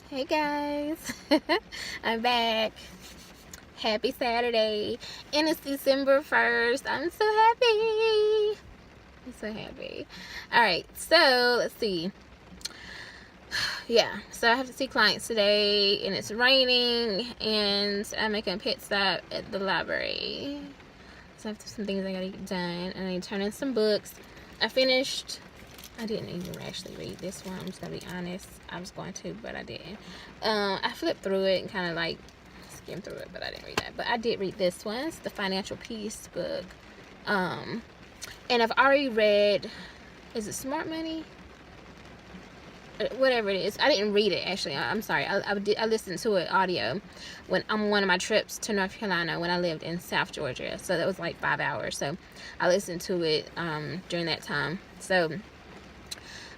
Hey guys, I'm back. Happy Saturday, and it's December 1st. I'm so happy. I'm so happy. Alright, so let's see. Yeah, so I have to see clients today, and it's raining, and I'm making a pit stop at the library. So I have some things I gotta get done, and I need to turn in some books. I didn't even actually read this one. I'm just gonna be honest. I was going to, but I didn't. I flipped through it and kind of like skimmed through it, but I didn't read that. But I did read this one. It's the Financial Peace book. And I've already read. Is it Smart Money? Whatever it is. I didn't read it actually. I'm sorry. I listened to it audio when on one of my trips to North Carolina when I lived in South Georgia. So that was like 5 hours. So I listened to it during that time. So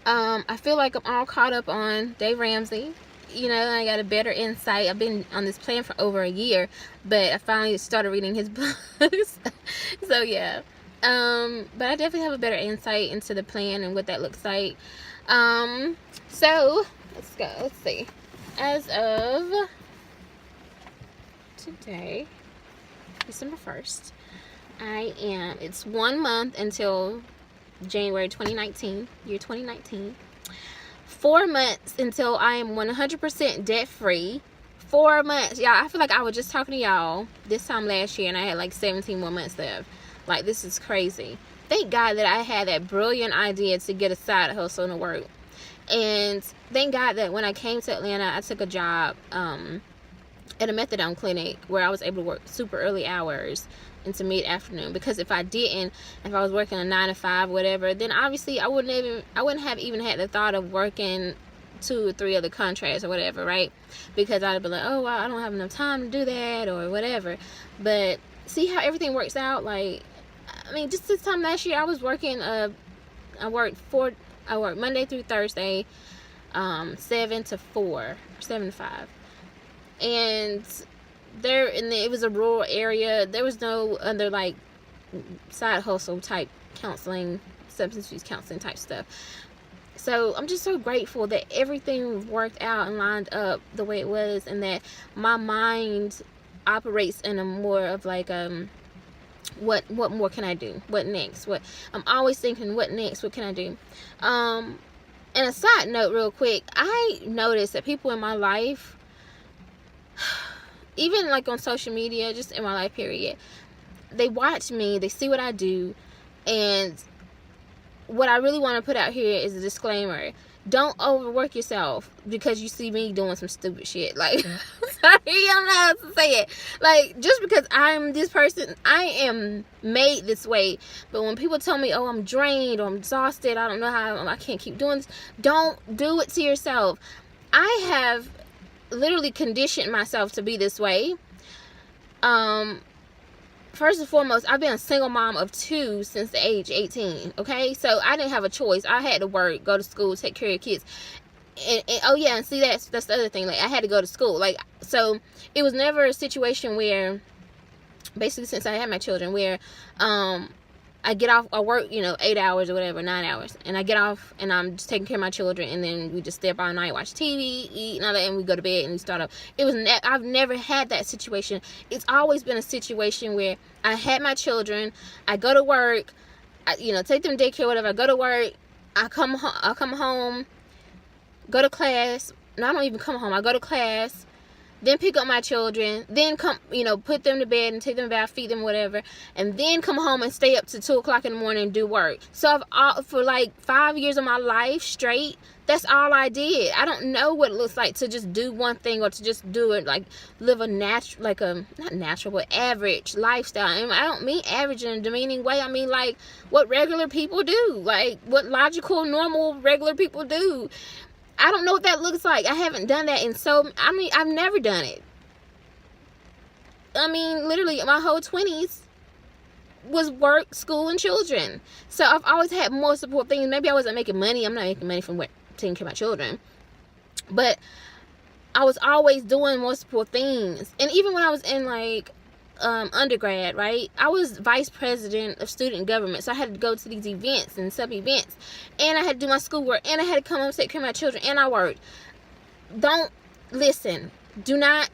I feel like I'm all caught up on Dave Ramsey. You know, I got a better insight. I've been on this plan for over a year, but I finally started reading his books. So yeah. But I definitely have a better insight into the plan and what that looks like. So let's go. Let's see. As of today, December 1st, it's 1 month until January 2019, year 2019. 4 months until I am 100% debt free. 4 months. Y'all, I feel like I was just talking to y'all this time last year and I had like 17 more months left. Like, this is crazy. Thank God that I had that brilliant idea to get a side hustle and to work. And thank God that when I came to Atlanta, I took a job at a methadone clinic where I was able to work super early hours into mid-afternoon, because if I was working a 9 to 5 whatever, then obviously I wouldn't have even had the thought of working 2 or 3 other contracts or whatever, right? Because I'd be like, oh well, I don't have enough time to do that or whatever. But see how everything works out. Like, I mean, just this time last year I was working I worked Monday through Thursday, 7 to 4, 7 to 5. And it was a rural area. There was no other like side hustle type counseling, substance use counseling type stuff. So I'm just so grateful that everything worked out and lined up the way it was, and that my mind operates in a more of like what more can I do? What next? I'm always thinking, what next? What can I do? And a side note real quick, I noticed that people in my life, even like on social media, just in my life period, they watch me, they see what I do, and what I really want to put out here is a disclaimer. Don't overwork yourself because you see me doing some stupid shit. Like, sorry, I don't know how to say it. Like, just because I'm this person, I am made this way. But when people tell me, oh, I'm drained or I'm exhausted, I don't know how, I can't keep doing this, don't do it to yourself. I have literally conditioned myself to be this way. First and foremost, I've been a single mom of 2 since the age 18. Okay, so I didn't have a choice. I had to work, go to school, take care of kids, and oh yeah, and see, that's the other thing. Like, I had to go to school. Like, so it was never a situation where, basically, since I had my children, where I get off, I work, 8 hours or whatever, 9 hours, and I get off and I'm just taking care of my children, and then we just stay up all night, watch TV, eat, and all that, and we go to bed and we start up. I've never had that situation. It's always been a situation where I had my children, I go to work, take them to daycare, whatever. I go to work, I come home, go to class. No, I don't even come home. I go to class, then pick up my children, then come, put them to bed and take them to bath, feed them, whatever, and then come home and stay up to 2 o'clock in the morning and do work. So for like 5 years of my life straight, that's all I did. I don't know what it looks like to just do one thing, or to just do it, like live a natural, like a, not natural, but average lifestyle. And I don't mean average in a demeaning way. I mean like what regular people do, like what logical, normal, regular people do. I don't know what that looks like. I haven't done that I've never done it. I mean, literally, my whole 20s was work, school, and children. So I've always had more support things. Maybe I wasn't making money. I'm not making money from taking care of my children. But I was always doing more support things. And even when I was in, like, undergrad, right, I was vice president of student government, so I had to go to these events and sub events, and I had to do my schoolwork, and I had to come home and take care of my children, and I worked. listen, do not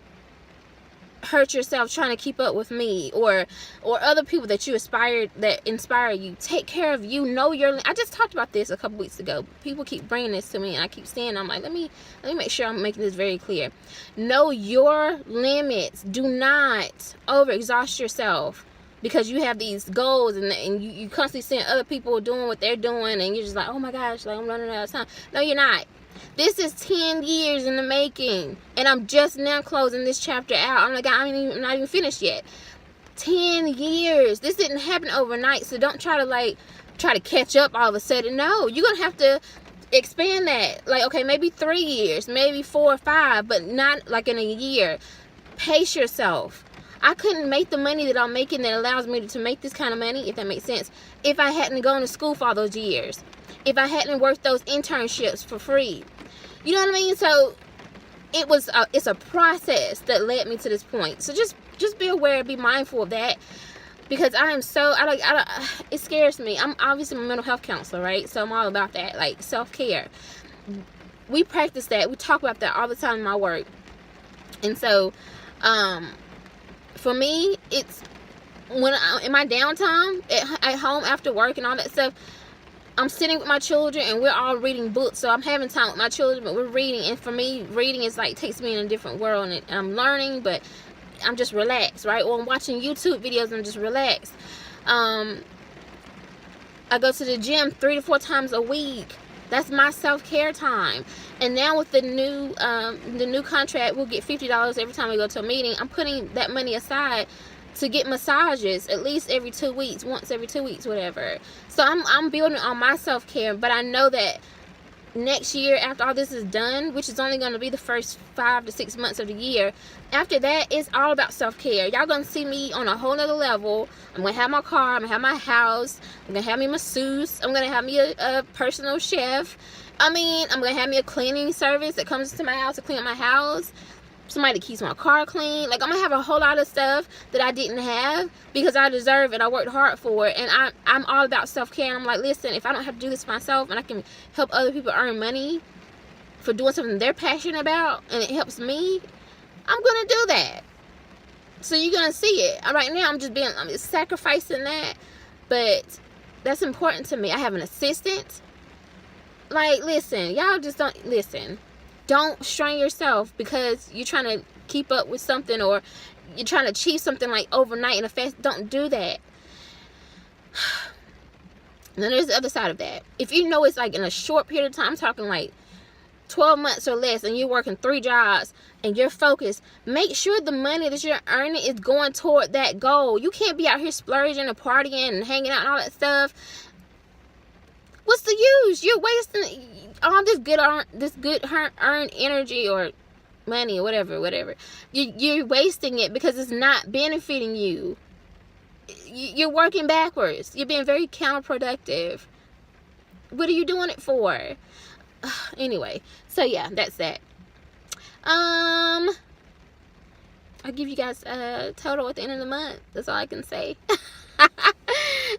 hurt yourself trying to keep up with me or other people that inspire you. Take care of you. Know your, I just talked about this a couple weeks ago. People keep bringing this to me and I keep saying, I'm like, let me make sure I'm making this very clear. Know your limits. Do not overexhaust yourself because you have these goals and you constantly seeing other people doing what they're doing and you're just like, oh my gosh, like I'm running out of time. No, you're not. This is 10 years in the making, and I'm just now closing this chapter out. I'm like, I'm not even finished yet. 10 years. This didn't happen overnight, so don't try to catch up all of a sudden. No, you're gonna have to expand that. Like, okay, maybe 3 years, maybe 4 or 5, but not like in a year. Pace yourself. I couldn't make the money that I'm making that allows me to make this kind of money, if that makes sense, if I hadn't gone to school for all those years. If I hadn't worked those internships for free. You know what I mean? So it's a process that led me to this point. So just be aware, be mindful of that, because it scares me. I'm obviously a mental health counselor, right? So I'm all about that, like self-care. We practice that. We talk about that all the time in my work. And so for me, it's when in my downtime at home after work and all that stuff, I'm sitting with my children and we're all reading books. So I'm having time with my children, but we're reading. And for me, reading is like takes me in a different world, and I'm learning, but I'm just relaxed, right? Or I'm watching YouTube videos and I'm just relaxed. I go to the gym 3 to 4 times a week. That's my self-care time. And now with the new contract, we'll get $50 every time we go to a meeting. I'm putting that money aside to get massages at least every 2 weeks, once every 2 weeks, whatever. So I'm building on my self-care, but I know that next year, after all this is done, which is only going to be the first 5 to 6 months of the year, after that, it's all about self-care. Y'all going to see me on a whole nother level. I'm going to have my car, I'm going to have my house, I'm going to have me masseuse, I'm going to have me a personal chef. I'm going to have me a cleaning service that comes to my house to clean up my house. Somebody keeps my car clean. Like, I'm gonna have a whole lot of stuff that I didn't have because I deserve it. I worked hard for it, and I'm all about self-care. And I'm like, listen, if I don't have to do this for myself and I can help other people earn money for doing something they're passionate about and it helps me, I'm gonna do that. So you're gonna see it. Right now I'm sacrificing that, but that's important to me. I have an assistant. Like, listen, y'all just don't listen. Don't strain yourself because you're trying to keep up with something or you're trying to achieve something like overnight in a fast. Don't do that. And then there's the other side of that. If you know it's like in a short period of time, I'm talking like 12 months or less, and you're working 3 jobs and you're focused, make sure the money that you're earning is going toward that goal. You can't be out here splurging and partying and hanging out and all that stuff. What's the use? You're wasting all this good earned energy or money or whatever. You're wasting it because it's not benefiting you. You're working backwards. You're being very counterproductive. What are you doing it for? Anyway, so yeah, that's that. I'll give you guys a total at the end of the month. That's all I can say.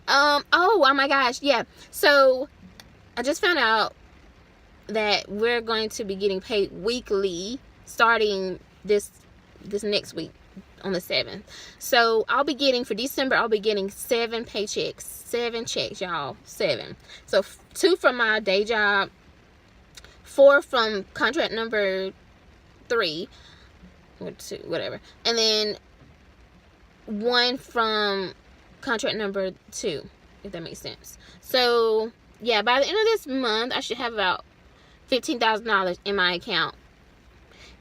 Oh my gosh, yeah. So I just found out that we're going to be getting paid weekly starting this next week on the 7th. So I'll be getting, for December, I'll be getting 7 paychecks. 7 checks, y'all. 7. So 2 from my day job, 4 from contract number 3 or 2, whatever, and then 1 from contract number 2, if that makes sense. So yeah, by the end of this month I should have about $15,000 in my account,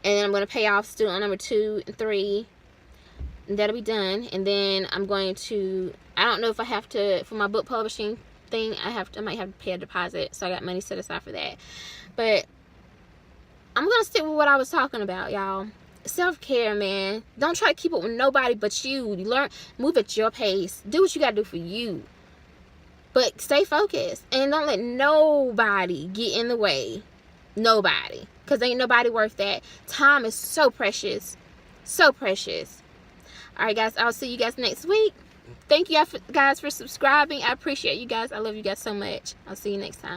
and then I'm going to pay off student number 2 and 3, and that'll be done. And then I'm going to, I don't know if I have to, for my book publishing thing, I might have to pay a deposit, so I got money set aside for that. But I'm going to stick with what I was talking about, y'all. Self-care, man. Don't try to keep up with nobody but you. Learn, move at your pace. Do what you got to do for you. But stay focused. And don't let nobody get in the way. Nobody. Because ain't nobody worth that. Time is so precious. So precious. Alright, guys. I'll see you guys next week. Thank you guys for subscribing. I appreciate you guys. I love you guys so much. I'll see you next time.